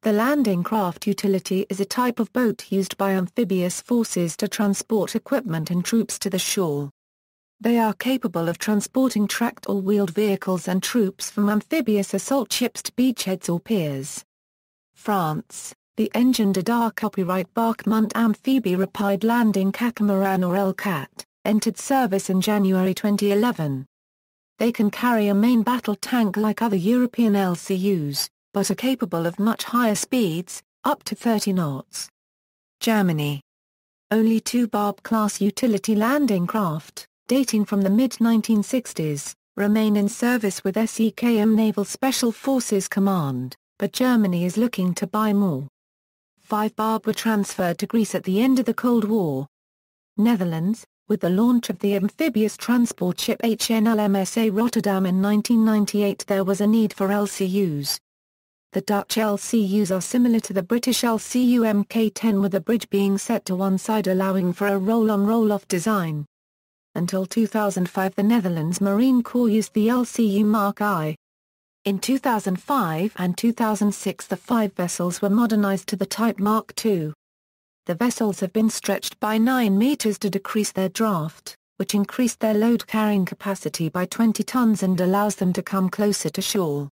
The landing craft utility is a type of boat used by amphibious forces to transport equipment and troops to the shore. They are capable of transporting tracked or wheeled vehicles and troops from amphibious assault ships to beachheads or piers. France, the engine Dada copyright Barquement Amphibie Rapide Landing Catamaran or LCAT, entered service in January 2011. They can carry a main battle tank like other European LCUs, but are capable of much higher speeds, up to 30 knots. Germany. Only two Barb-class utility landing craft, dating from the mid-1960s, remain in service with SEKM Naval Special Forces Command, but Germany is looking to buy more. 5 Barb were transferred to Greece at the end of the Cold War. Netherlands, with the launch of the amphibious transport ship HNLMSA Rotterdam in 1998, there was a need for LCUs. The Dutch LCUs are similar to the British LCU Mk10, with the bridge being set to one side allowing for a roll-on roll-off design. Until 2005 the Netherlands Marine Corps used the LCU Mark I. In 2005 and 2006 the 5 vessels were modernized to the type Mark II. The vessels have been stretched by 9 meters to decrease their draft, which increased their load carrying capacity by 20 tons and allows them to come closer to shore.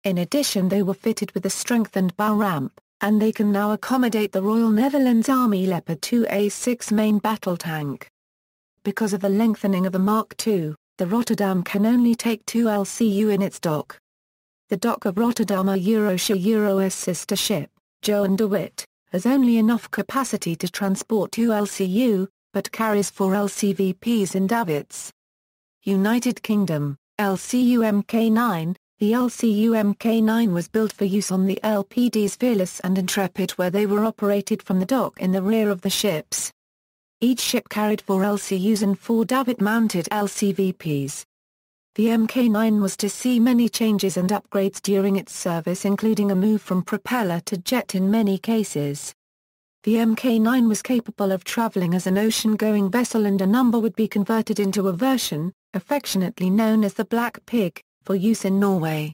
In addition, they were fitted with a strengthened bow ramp, and they can now accommodate the Royal Netherlands Army Leopard 2A6 main battle tank. Because of the lengthening of the Mark II, the Rotterdam can only take 2 LCU in its dock. The dock of Rotterdam Euro's sister ship, Johan de Witt, has only enough capacity to transport 2 LCU, but carries 4 LCVPs in davits. United Kingdom, LCU Mk9. The LCU Mk9 was built for use on the LPDs Fearless and Intrepid, where they were operated from the dock in the rear of the ships. Each ship carried 4 LCUs and 4 davit-mounted LCVPs. The Mk9 was to see many changes and upgrades during its service, including a move from propeller to jet in many cases. The Mk9 was capable of traveling as an ocean-going vessel, and a number would be converted into a version, affectionately known as the Black Pig, for use in Norway.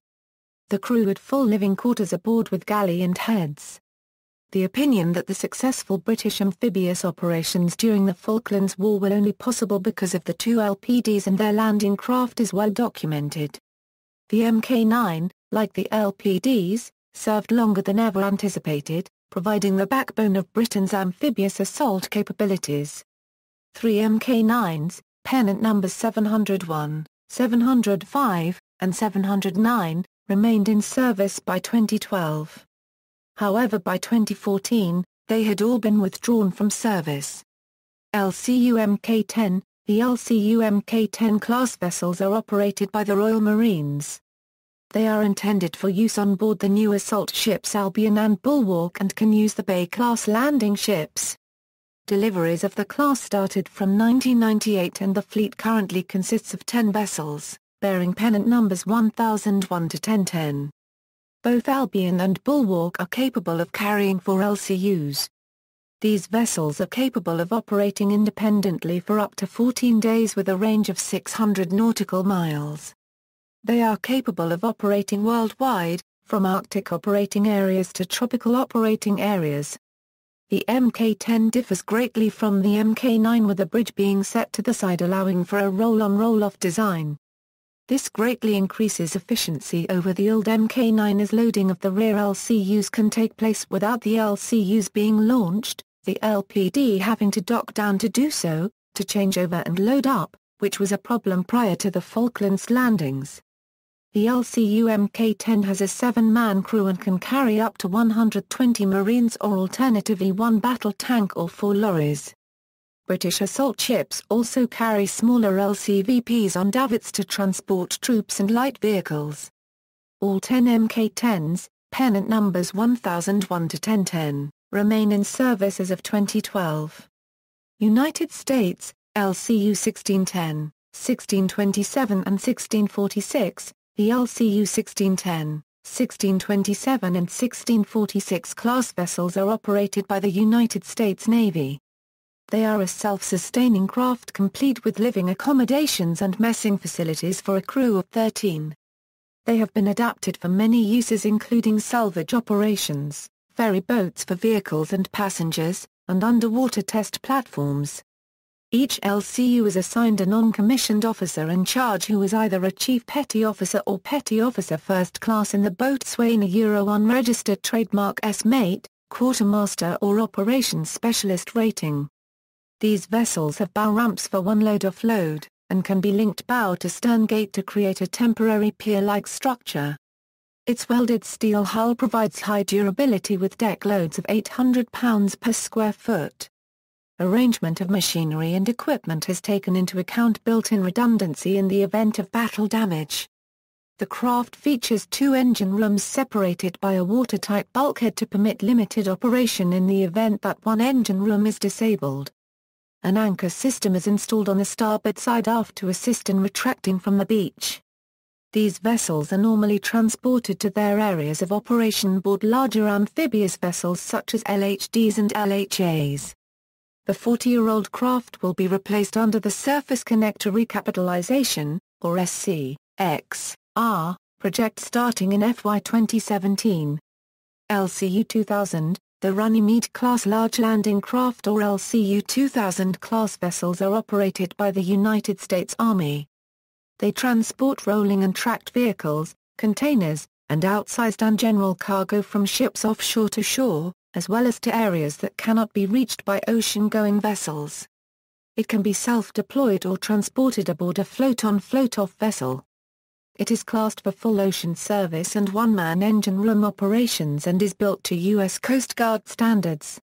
The crew had full living quarters aboard with galley and heads. The opinion that the successful British amphibious operations during the Falklands War were only possible because of the 2 LPDs and their landing craft is well documented. The Mk9, like the LPDs, served longer than ever anticipated, providing the backbone of Britain's amphibious assault capabilities. 3 Mk9s, pennant numbers 701, 705, and 709, remained in service by 2012. However, by 2014, they had all been withdrawn from service. LCU Mk10. The LCU Mk10 class vessels are operated by the Royal Marines. They are intended for use on board the new assault ships Albion and Bulwark and can use the Bay-class landing ships. Deliveries of the class started from 1998 and the fleet currently consists of 10 vessels, bearing pennant numbers 1001 to 1010. Both Albion and Bulwark are capable of carrying 4 LCUs. These vessels are capable of operating independently for up to 14 days with a range of 600 nautical miles. They are capable of operating worldwide, from Arctic operating areas to tropical operating areas. The Mk10 differs greatly from the Mk9, with the bridge being set to the side allowing for a roll-on roll-off design. This greatly increases efficiency over the old Mk9 as loading of the rear LCUs can take place without the LCUs being launched, the LPD having to dock down to do so, to change over and load up, which was a problem prior to the Falklands landings. The LCU Mk10 has a 7-man crew and can carry up to 120 Marines or alternatively 1 battle tank or 4 lorries. British assault ships also carry smaller LCVPs on davits to transport troops and light vehicles. All 10 Mk10s, pennant numbers 1001 to 1010, remain in service as of 2012. United States, LCU 1610, 1627 and 1646, the LCU 1610, 1627 and 1646 class vessels are operated by the United States Navy. They are a self-sustaining craft complete with living accommodations and messing facilities for a crew of 13. They have been adapted for many uses including salvage operations, ferry boats for vehicles and passengers, and underwater test platforms. Each LCU is assigned a non-commissioned officer in charge who is either a Chief Petty Officer or Petty Officer First Class in the boatswain unregistered trademark S-mate, quartermaster or operations specialist rating. These vessels have bow ramps for one load offload, and can be linked bow to stern gate to create a temporary pier-like structure. Its welded steel hull provides high durability with deck loads of 800 pounds per square foot. Arrangement of machinery and equipment has taken into account built-in redundancy in the event of battle damage. The craft features two engine rooms separated by a watertight bulkhead to permit limited operation in the event that one engine room is disabled. An anchor system is installed on the starboard side aft to assist in retracting from the beach. These vessels are normally transported to their areas of operation aboard larger amphibious vessels such as LHDs and LHAs. The 40-year-old craft will be replaced under the Surface Connector Recapitalization, or SC-XR, project starting in FY 2017. LCU 2000, the Runnymede-class large landing craft or LCU 2000 class vessels are operated by the United States Army. They transport rolling and tracked vehicles, containers, and outsized and general cargo from ships offshore to shore, as well as to areas that cannot be reached by ocean-going vessels. It can be self-deployed or transported aboard a float-on float-off vessel. It is classed for full ocean service and one-man engine room operations and is built to U.S. Coast Guard standards.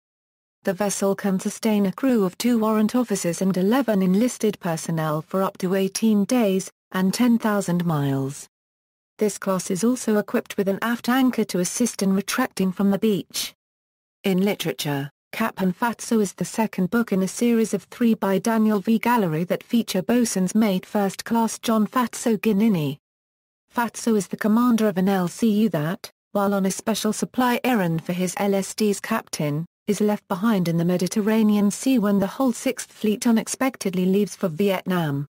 The vessel can sustain a crew of 2 warrant officers and 11 enlisted personnel for up to 18 days, and 10,000 miles. This class is also equipped with an aft anchor to assist in retracting from the beach. In literature, Captain Fatso is the second book in a series of 3 by Daniel V. Gallery that feature boatswain's mate First Class John Fatso Giannini. Fatso is the commander of an LCU that, while on a special supply errand for his LSD's captain, is left behind in the Mediterranean Sea when the whole Sixth Fleet unexpectedly leaves for Vietnam.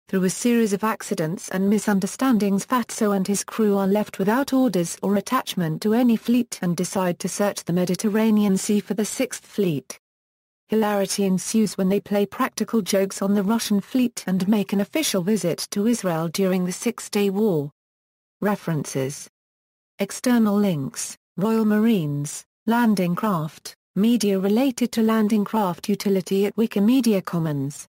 Through a series of accidents and misunderstandings, Fatso and his crew are left without orders or attachment to any fleet and decide to search the Mediterranean Sea for the Sixth Fleet. Hilarity ensues when they play practical jokes on the Russian fleet and make an official visit to Israel during the Six-Day War. References. External links: Royal Marines, Landing Craft, media related to landing craft utility at Wikimedia Commons.